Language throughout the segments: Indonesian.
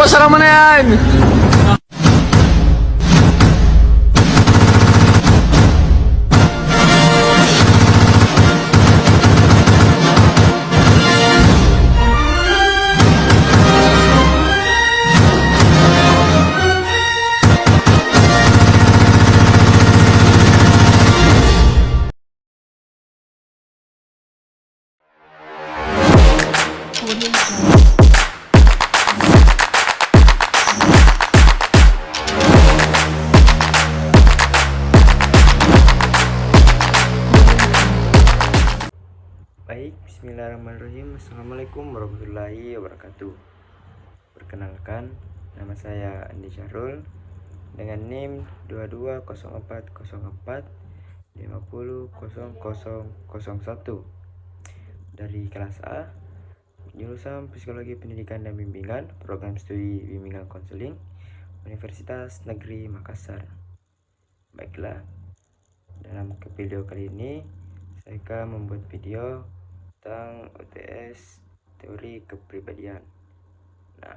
pasara mo na yan! Baik, bismillahirrahmanirrahim. Assalamualaikum warahmatullahi wabarakatuh. Perkenalkan, nama saya Andi Syahrul dengan NIM 220404 500001 dari kelas A, jurusan Psikologi Pendidikan dan Bimbingan, program studi bimbingan konseling, Universitas Negeri Makassar. Baiklah, dalam video kali ini saya akan membuat video tentang UTS teori kepribadian. Nah,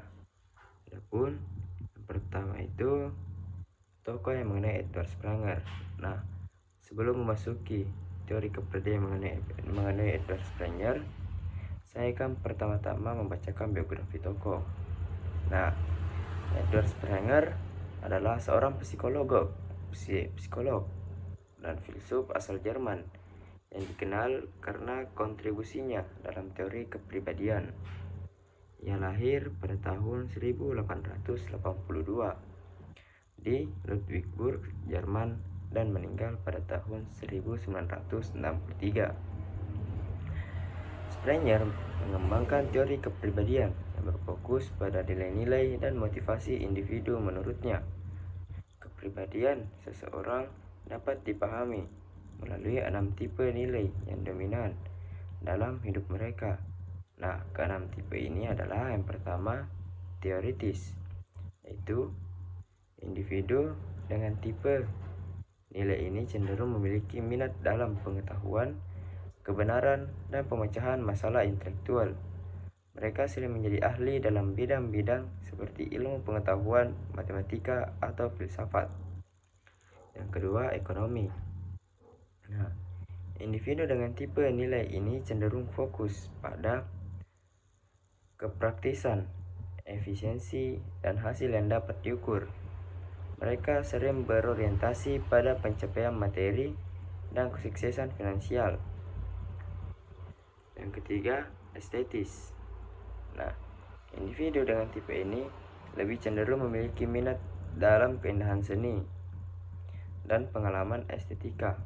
adapun yang pertama itu tokoh yang mengenai Edward Springer. Nah, sebelum memasuki teori kepribadian mengenai Edward Springer, saya akan pertama-tama membacakan biografi tokoh. Nah, Edward Springer adalah seorang psikolog dan filsuf asal Jerman yang dikenal karena kontribusinya dalam teori kepribadian. Ia lahir pada tahun 1882 di Ludwigsburg, Jerman, dan meninggal pada tahun 1963. Springer mengembangkan teori kepribadian yang berfokus pada nilai-nilai dan motivasi individu. Menurutnya, kepribadian seseorang dapat dipahami melalui 6 tipe nilai yang dominan dalam hidup mereka. Nah, ke-6 tipe ini adalah yang pertama, teoritis, yaitu individu dengan tipe nilai ini cenderung memiliki minat dalam pengetahuan, kebenaran, dan pemecahan masalah intelektual. Mereka sering menjadi ahli dalam bidang-bidang seperti ilmu pengetahuan, matematika, atau filsafat. Yang kedua, ekonomi. Nah, individu dengan tipe nilai ini cenderung fokus pada kepraktisan, efisiensi, dan hasil yang dapat diukur. Mereka sering berorientasi pada pencapaian materi dan kesuksesan finansial. Yang ketiga, estetis. Nah, individu dengan tipe ini lebih cenderung memiliki minat dalam keindahan seni dan pengalaman estetika.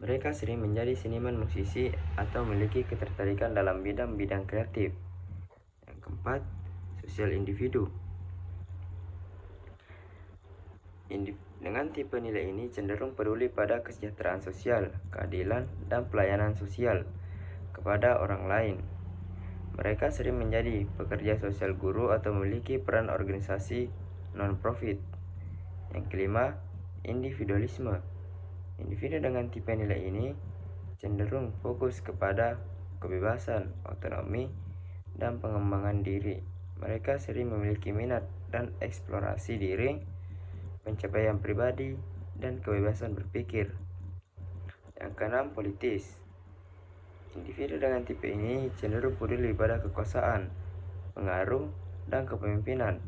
Mereka sering menjadi seniman, musisi, atau memiliki ketertarikan dalam bidang-bidang kreatif. Yang keempat, sosial individu. Dengan tipe nilai ini cenderung peduli pada kesejahteraan sosial, keadilan, dan pelayanan sosial kepada orang lain. Mereka sering menjadi pekerja sosial, guru, atau memiliki peran organisasi non-profit. Yang kelima, individualisme. Individu dengan tipe nilai ini cenderung fokus kepada kebebasan, otonomi, dan pengembangan diri. Mereka sering memiliki minat dan eksplorasi diri, pencapaian pribadi, dan kebebasan berpikir. Yang keenam, politis. Individu dengan tipe ini cenderung peduli pada kekuasaan, pengaruh, dan kepemimpinan.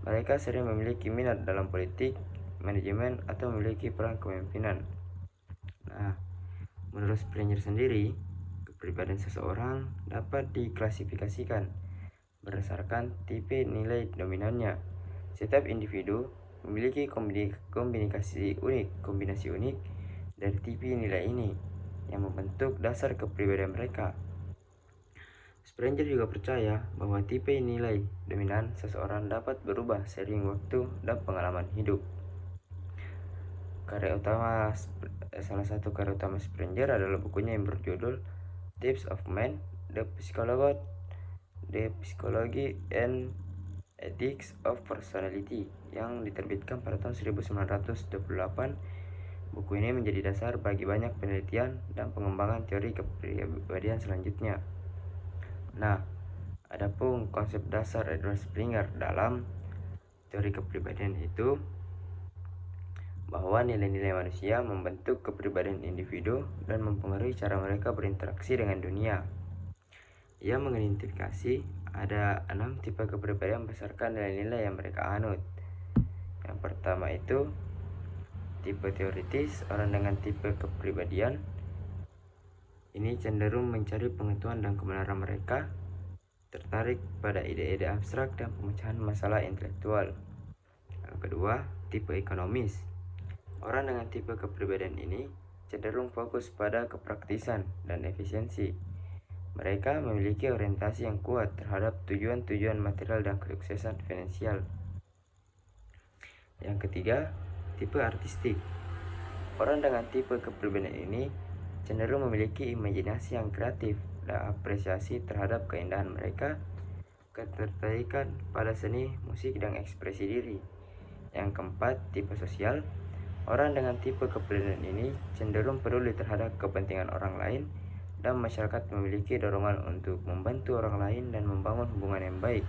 Mereka sering memiliki minat dalam politik, manajemen, atau memiliki peran kepemimpinan. Nah, menurut Springer sendiri, kepribadian seseorang dapat diklasifikasikan berdasarkan tipe nilai dominannya. Setiap individu memiliki kombinasi unik dari tipe nilai ini yang membentuk dasar kepribadian mereka. Springer juga percaya bahwa tipe nilai dominan seseorang dapat berubah seiring waktu dan pengalaman hidup. Salah satu karya utama Springer adalah bukunya yang berjudul Types of Men, The Psychology and Ethics of Personality yang diterbitkan pada tahun 1928. Buku ini menjadi dasar bagi banyak penelitian dan pengembangan teori kepribadian selanjutnya. Nah, Adapun konsep dasar Edward Springer dalam teori kepribadian itu bahwa nilai-nilai manusia membentuk kepribadian individu dan mempengaruhi cara mereka berinteraksi dengan dunia. Ia mengidentifikasi ada 6 tipe kepribadian berdasarkan nilai-nilai yang mereka anut. Yang pertama itu tipe teoritis. Orang dengan tipe kepribadian ini cenderung mencari pengetahuan dan kebenaran mereka, tertarik pada ide-ide abstrak dan pemecahan masalah intelektual. Yang kedua, tipe ekonomis. Orang dengan tipe kepribadian ini cenderung fokus pada kepraktisan dan efisiensi. Mereka memiliki orientasi yang kuat terhadap tujuan-tujuan material dan kesuksesan finansial. Yang ketiga, tipe artistik. Orang dengan tipe kepribadian ini cenderung memiliki imajinasi yang kreatif dan apresiasi terhadap keindahan mereka, ketertarikan pada seni, musik, dan ekspresi diri. Yang keempat, tipe sosial. Orang dengan tipe kepribadian ini cenderung peduli terhadap kepentingan orang lain dan masyarakat memiliki dorongan untuk membantu orang lain dan membangun hubungan yang baik.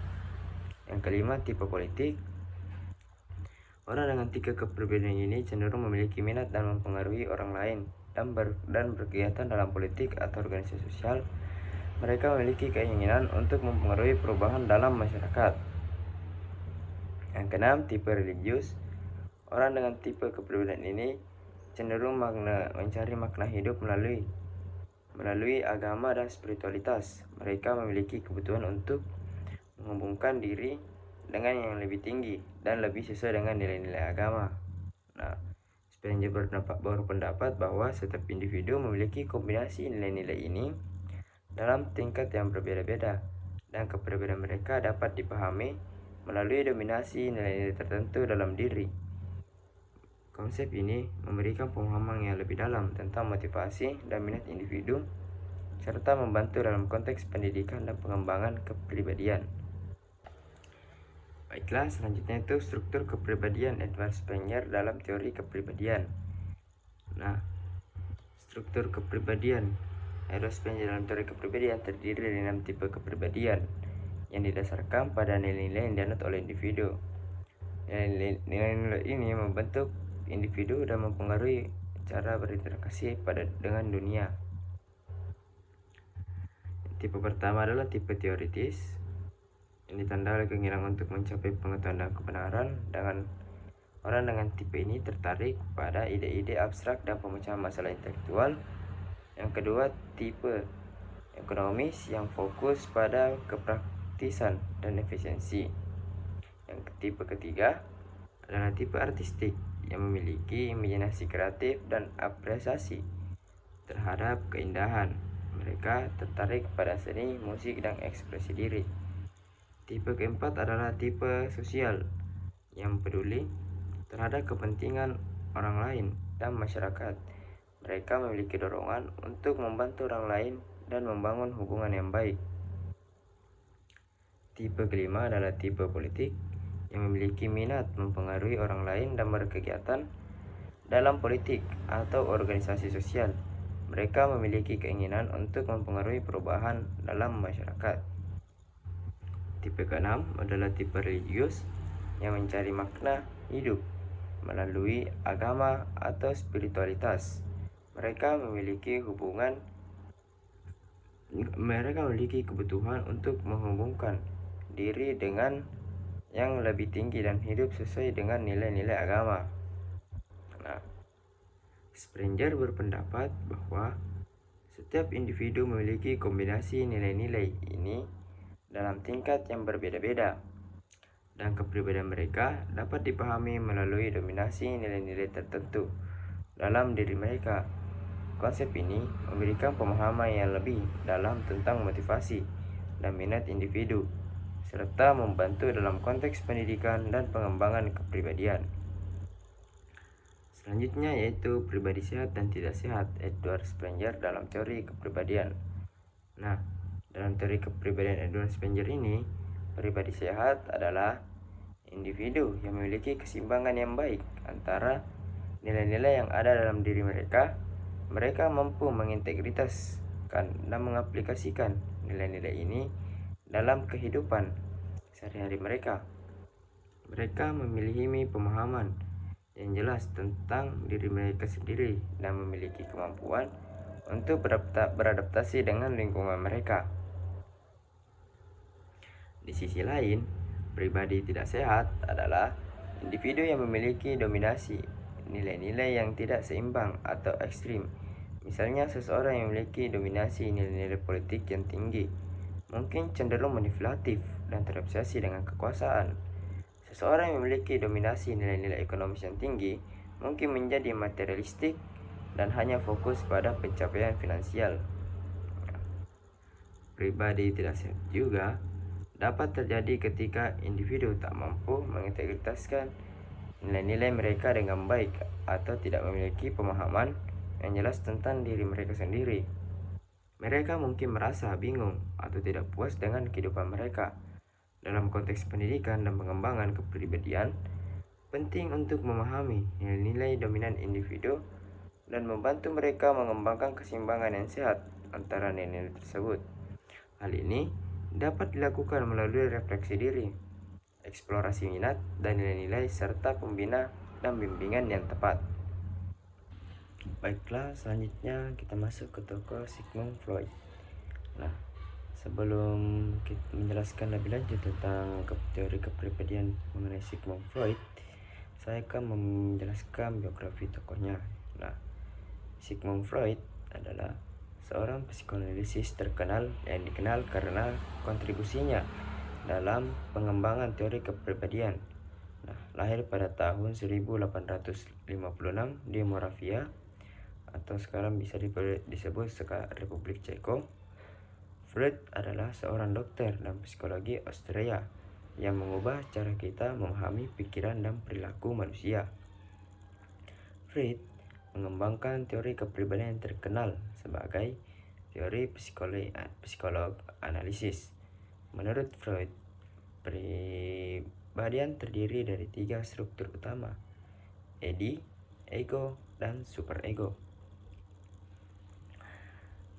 Yang kelima, tipe politik. Orang dengan tipe kepribadian ini cenderung memiliki minat dan mempengaruhi orang lain dan berkegiatan dalam politik atau organisasi sosial. Mereka memiliki keinginan untuk mempengaruhi perubahan dalam masyarakat. Yang keenam, tipe religius. Orang dengan tipe kepribadian ini cenderung mencari makna hidup melalui agama dan spiritualitas. Mereka memiliki kebutuhan untuk menghubungkan diri dengan yang lebih tinggi dan lebih sesuai dengan nilai-nilai agama. Springer berpendapat bahwa setiap individu memiliki kombinasi nilai-nilai ini dalam tingkat yang berbeda-beda, dan kepribadian mereka dapat dipahami melalui dominasi nilai-nilai tertentu dalam diri. Konsep ini memberikan pemahaman yang lebih dalam tentang motivasi dan minat individu, serta membantu dalam konteks pendidikan dan pengembangan kepribadian. Baiklah, selanjutnya itu struktur kepribadian Edward Springer dalam teori kepribadian. Struktur kepribadian Edward Springer dalam teori kepribadian terdiri dari 6 tipe kepribadian yang didasarkan pada nilai-nilai yang dianut oleh individu. Nilai-nilai ini membentuk individu dan mempengaruhi cara berinteraksi dengan dunia. Tipe pertama adalah tipe teoritis, yang ditandai oleh keinginan untuk mencapai pengetahuan dan kebenaran. Orang dengan tipe ini tertarik pada ide-ide abstrak dan pemecahan masalah intelektual. Yang kedua, tipe ekonomis yang fokus pada kepraktisan dan efisiensi. Yang tipe ketiga adalah tipe artistik yang memiliki imajinasi kreatif dan apresiasi terhadap keindahan. Mereka tertarik pada seni, musik, dan ekspresi diri. Tipe keempat adalah tipe sosial yang peduli terhadap kepentingan orang lain dan masyarakat. Mereka memiliki dorongan untuk membantu orang lain dan membangun hubungan yang baik. Tipe kelima adalah tipe politik yang memiliki minat mempengaruhi orang lain dan berkegiatan dalam politik atau organisasi sosial. Mereka memiliki keinginan untuk mempengaruhi perubahan dalam masyarakat. Tipe keenam adalah tipe religius yang mencari makna hidup melalui agama atau spiritualitas. Mereka memiliki kebutuhan untuk menghubungkan diri dengan yang lebih tinggi dan hidup sesuai dengan nilai-nilai agama. Springer berpendapat bahwa setiap individu memiliki kombinasi nilai-nilai ini dalam tingkat yang berbeda-beda, dan kepribadian mereka dapat dipahami melalui dominasi nilai-nilai tertentu dalam diri mereka. Konsep ini memberikan pemahaman yang lebih dalam tentang motivasi dan minat individu, serta membantu dalam konteks pendidikan dan pengembangan kepribadian. Selanjutnya yaitu pribadi sehat dan tidak sehat Edward Springer dalam teori kepribadian. Dalam teori kepribadian Edward Springer ini, pribadi sehat adalah individu yang memiliki keseimbangan yang baik antara nilai-nilai yang ada dalam diri mereka. Mereka mampu mengintegritaskan dan mengaplikasikan nilai-nilai ini dalam kehidupan sehari-hari mereka. Mereka memiliki pemahaman yang jelas tentang diri mereka sendiri dan memiliki kemampuan untuk beradaptasi dengan lingkungan mereka. Di sisi lain, pribadi tidak sehat adalah individu yang memiliki dominasi nilai-nilai yang tidak seimbang atau ekstrim. Misalnya, seseorang yang memiliki dominasi nilai-nilai politik yang tinggi mungkin cenderung manipulatif dan terobsesi dengan kekuasaan. Seseorang yang memiliki dominasi nilai-nilai ekonomis yang tinggi mungkin menjadi materialistik dan hanya fokus pada pencapaian finansial. Pribadi tidak sehat juga dapat terjadi ketika individu tak mampu mengintegritaskan nilai-nilai mereka dengan baik atau tidak memiliki pemahaman yang jelas tentang diri mereka sendiri. Mereka mungkin merasa bingung atau tidak puas dengan kehidupan mereka. Dalam konteks pendidikan dan pengembangan kepribadian, penting untuk memahami nilai-nilai dominan individu dan membantu mereka mengembangkan keseimbangan yang sehat antara nilai-nilai tersebut. Hal ini dapat dilakukan melalui refleksi diri, eksplorasi minat dan nilai-nilai, serta pembina dan bimbingan yang tepat. Baiklah, selanjutnya kita masuk ke tokoh Sigmund Freud. Nah, sebelum kita menjelaskan lebih lanjut tentang teori kepribadian mengenai Sigmund Freud, saya akan menjelaskan biografi tokohnya. Nah, Sigmund Freud adalah seorang psikoanalisis terkenal yang dikenal karena kontribusinya dalam pengembangan teori kepribadian. Nah, lahir pada tahun 1856 di Moravia, atau sekarang bisa disebut Republik Ceko. Freud adalah seorang dokter dan psikologi Austria yang mengubah cara kita memahami pikiran dan perilaku manusia. Freud mengembangkan teori kepribadian yang terkenal sebagai teori psikolog analisis. Menurut Freud, pribadian terdiri dari 3 struktur utama: edi, ego, dan superego.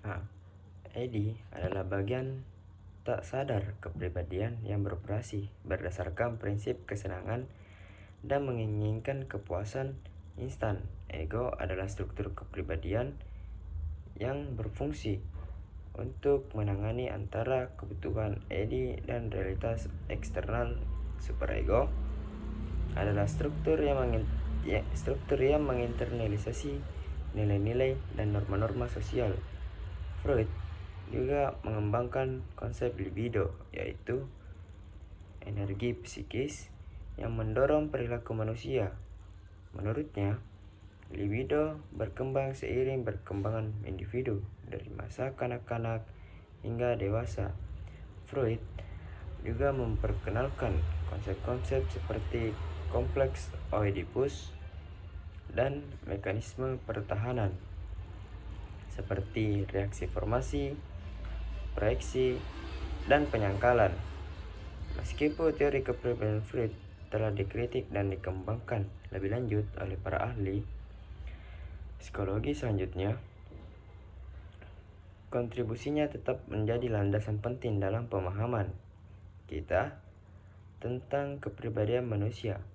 Nah, edi adalah bagian tak sadar kepribadian yang beroperasi berdasarkan prinsip kesenangan dan menginginkan kepuasan instan. Ego adalah struktur kepribadian yang berfungsi untuk menangani antara kebutuhan edi dan realitas eksternal. Superego adalah struktur yang menginternalisasi nilai-nilai dan norma-norma sosial. Freud juga mengembangkan konsep libido, yaitu energi psikis yang mendorong perilaku manusia. Menurutnya, libido berkembang seiring perkembangan individu dari masa kanak-kanak hingga dewasa. Freud juga memperkenalkan konsep-konsep seperti kompleks Oedipus dan mekanisme pertahanan seperti reaksi formasi, proyeksi, dan penyangkalan. Meskipun teori kepribadian Freud telah dikritik dan dikembangkan lebih lanjut oleh para ahli psikologi selanjutnya, kontribusinya tetap menjadi landasan penting dalam pemahaman kita tentang kepribadian manusia.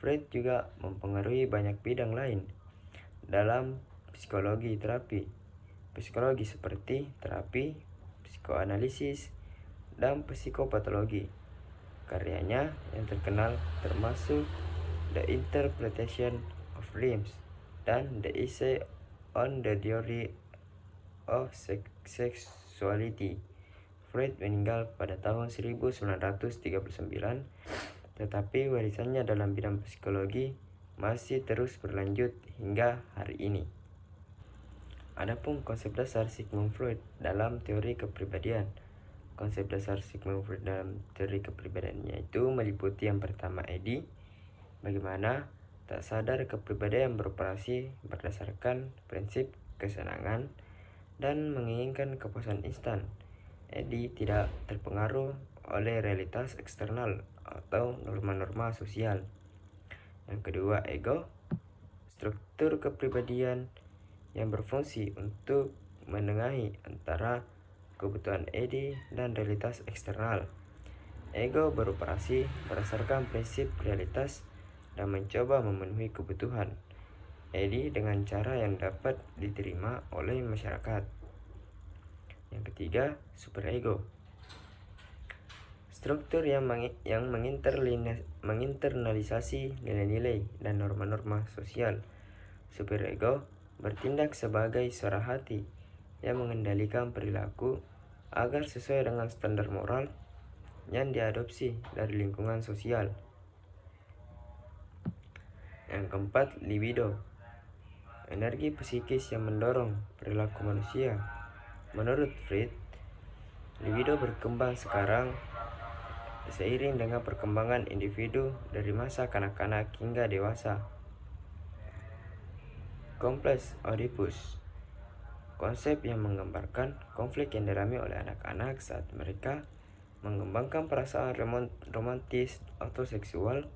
Freud juga mempengaruhi banyak bidang lain dalam psikologi psikologi seperti terapi, psikoanalisis, dan psikopatologi. Karyanya yang terkenal termasuk The Interpretation of Dreams dan The Essay on the Theory of Sexuality. Freud meninggal pada tahun 1939, tetapi warisannya dalam bidang psikologi masih terus berlanjut hingga hari ini. Adapun konsep dasar Sigmund Freud dalam teori kepribadian. Konsep dasar Sigmund Freud dalam teori kepribadian yaitu meliputi yang pertama edi, bagaimana tak sadar kepribadian beroperasi berdasarkan prinsip kesenangan dan menginginkan kepuasan instan. Edi tidak terpengaruh oleh realitas eksternal atau norma-norma sosial. Yang kedua, ego, struktur kepribadian yang berfungsi untuk menengahi antara kebutuhan Edi, dan realitas eksternal. Ego beroperasi berdasarkan prinsip realitas dan mencoba memenuhi kebutuhan Edi dengan cara yang dapat diterima oleh masyarakat. Yang ketiga, superego. Struktur yang menginternalisasi nilai-nilai dan norma-norma sosial. Superego bertindak sebagai suara hati yang mengendalikan perilaku agar sesuai dengan standar moral yang diadopsi dari lingkungan sosial. Yang keempat, libido. Energi psikis yang mendorong perilaku manusia. Menurut Freud, libido berkembang sekarang seiring dengan perkembangan individu dari masa kanak-kanak hingga dewasa. Kompleks Oedipus. Konsep yang menggambarkan konflik yang dialami oleh anak-anak saat mereka mengembangkan perasaan romantis atau seksual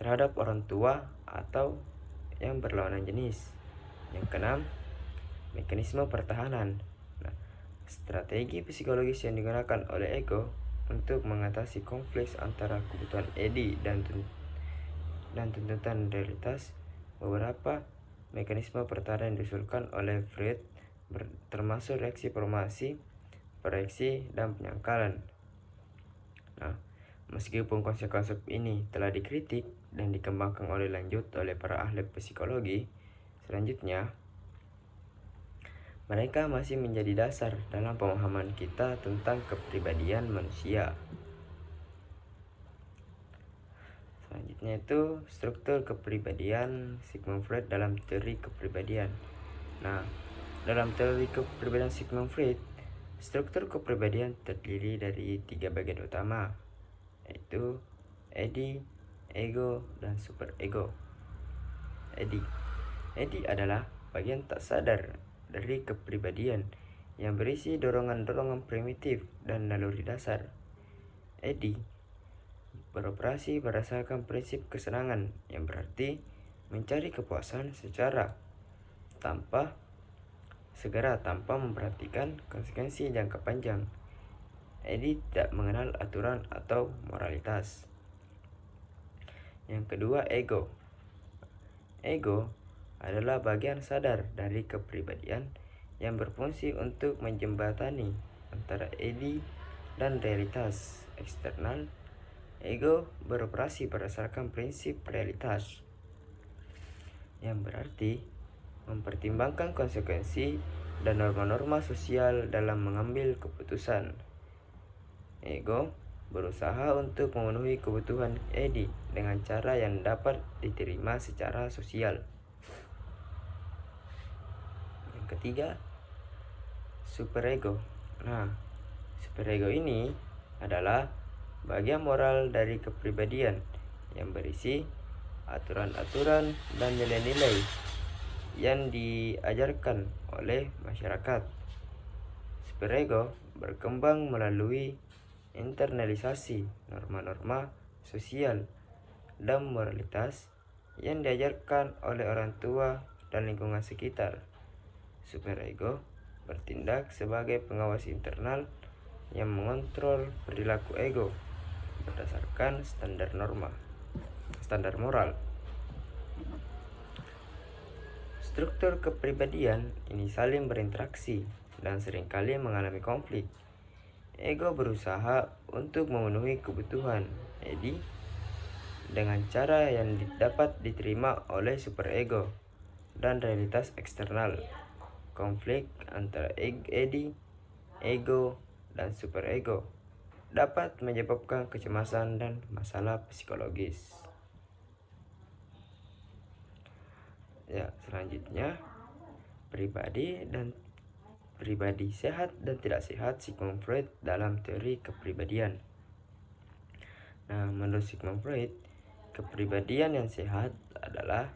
terhadap orang tua atau yang berlawanan jenis. Yang keenam, mekanisme pertahanan. Strategi psikologis yang digunakan oleh ego untuk mengatasi konflik antara kebutuhan Edi dan tuntutan realitas. Beberapa mekanisme pertahanan yang diusulkan oleh Freud termasuk reaksi formasi, proyeksi, dan penyangkalan. Meskipun konsep-konsep ini telah dikritik dan dikembangkan lanjut oleh para ahli psikologi selanjutnya, mereka masih menjadi dasar dalam pemahaman kita tentang kepribadian manusia. Selanjutnya itu struktur kepribadian Sigmund Freud dalam teori kepribadian. Dalam teori kepribadian Sigmund Freud, struktur kepribadian terdiri dari 3 bagian utama, yaitu Edi, ego, dan superego. Edi adalah bagian tak sadar dari kepribadian yang berisi dorongan-dorongan primitif dan naluri dasar. Edi beroperasi berdasarkan prinsip kesenangan, yang berarti mencari kepuasan secara tanpa memperhatikan konsekuensi jangka panjang. Edi tidak mengenal aturan atau moralitas. Yang kedua, ego. Ego adalah bagian sadar dari kepribadian yang berfungsi untuk menjembatani antara Edi dan realitas eksternal. Ego beroperasi berdasarkan prinsip realitas, yang berarti mempertimbangkan konsekuensi dan norma-norma sosial dalam mengambil keputusan. Ego berusaha untuk memenuhi kebutuhan Edi dengan cara yang dapat diterima secara sosial. Yang ketiga, superego. Superego ini adalah bagian moral dari kepribadian yang berisi aturan-aturan dan nilai-nilai yang diajarkan oleh masyarakat. Superego berkembang melalui internalisasi norma-norma sosial dan moralitas yang diajarkan oleh orang tua dan lingkungan sekitar. Superego bertindak sebagai pengawas internal yang mengontrol perilaku ego berdasarkan standar moral. Struktur kepribadian ini saling berinteraksi dan seringkali mengalami konflik. Ego berusaha untuk memenuhi kebutuhan Edi dengan cara yang dapat diterima oleh superego dan realitas eksternal. Konflik antara Edi, ego, dan superego dapat menyebabkan kecemasan dan masalah psikologis. Selanjutnya, pribadi sehat dan tidak sehat Sigmund Freud dalam teori kepribadian. Menurut Sigmund Freud, kepribadian yang sehat adalah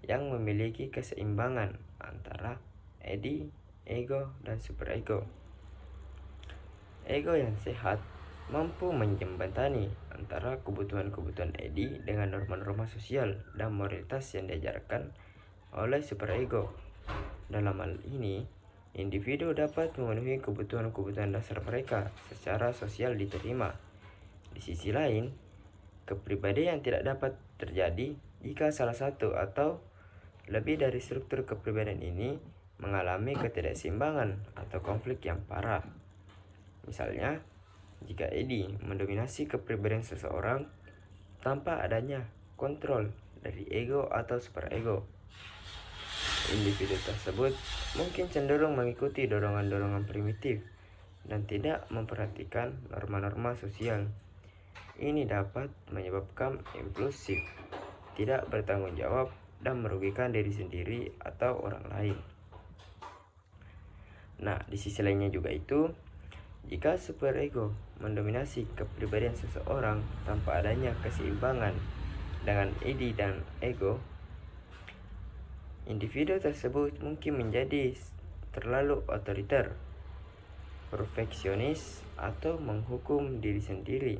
yang memiliki keseimbangan antara Edi, ego, dan superego. Ego yang sehat mampu menjembatani antara kebutuhan-kebutuhan Edi dengan norma-norma sosial dan moralitas yang diajarkan oleh superego. Dalam hal ini, Individu dapat memenuhi kebutuhan-kebutuhan dasar mereka secara sosial diterima. Di sisi lain, kepribadian tidak dapat terjadi jika salah satu atau lebih dari struktur kepribadian ini mengalami ketidakseimbangan atau konflik yang parah. Misalnya, jika edi mendominasi kepribadian seseorang tanpa adanya kontrol dari ego atau superego, individu tersebut mungkin cenderung mengikuti dorongan-dorongan primitif dan tidak memperhatikan norma-norma sosial. Ini dapat menyebabkan impulsif, tidak bertanggung jawab, dan merugikan diri sendiri atau orang lain. Nah, di sisi lainnya juga itu, jika superego mendominasi kepribadian seseorang tanpa adanya keseimbangan dengan id dan ego, individu tersebut mungkin menjadi terlalu otoriter, perfeksionis, atau menghukum diri sendiri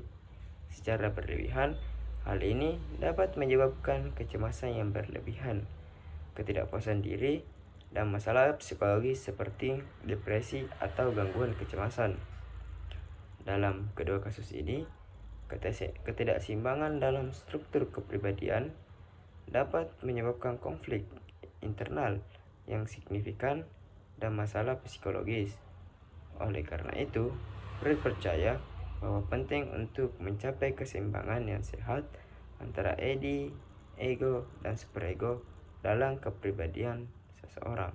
secara berlebihan. Hal ini dapat menyebabkan kecemasan yang berlebihan, ketidakpuasan diri, dan masalah psikologis seperti depresi atau gangguan kecemasan. Dalam kedua kasus ini, ketidakseimbangan dalam struktur kepribadian dapat menyebabkan konflik internal yang signifikan dan masalah psikologis. Oleh karena itu, Freud percaya bahwa penting untuk mencapai keseimbangan yang sehat antara id, ego, dan superego dalam kepribadian seseorang.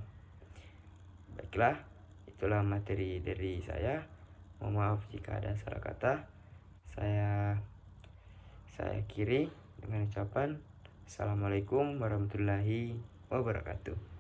Baiklah, itulah materi dari saya. Mohon maaf jika ada salah kata. Saya akhiri dengan ucapan Assalamualaikum warahmatullahi wabarakatuh.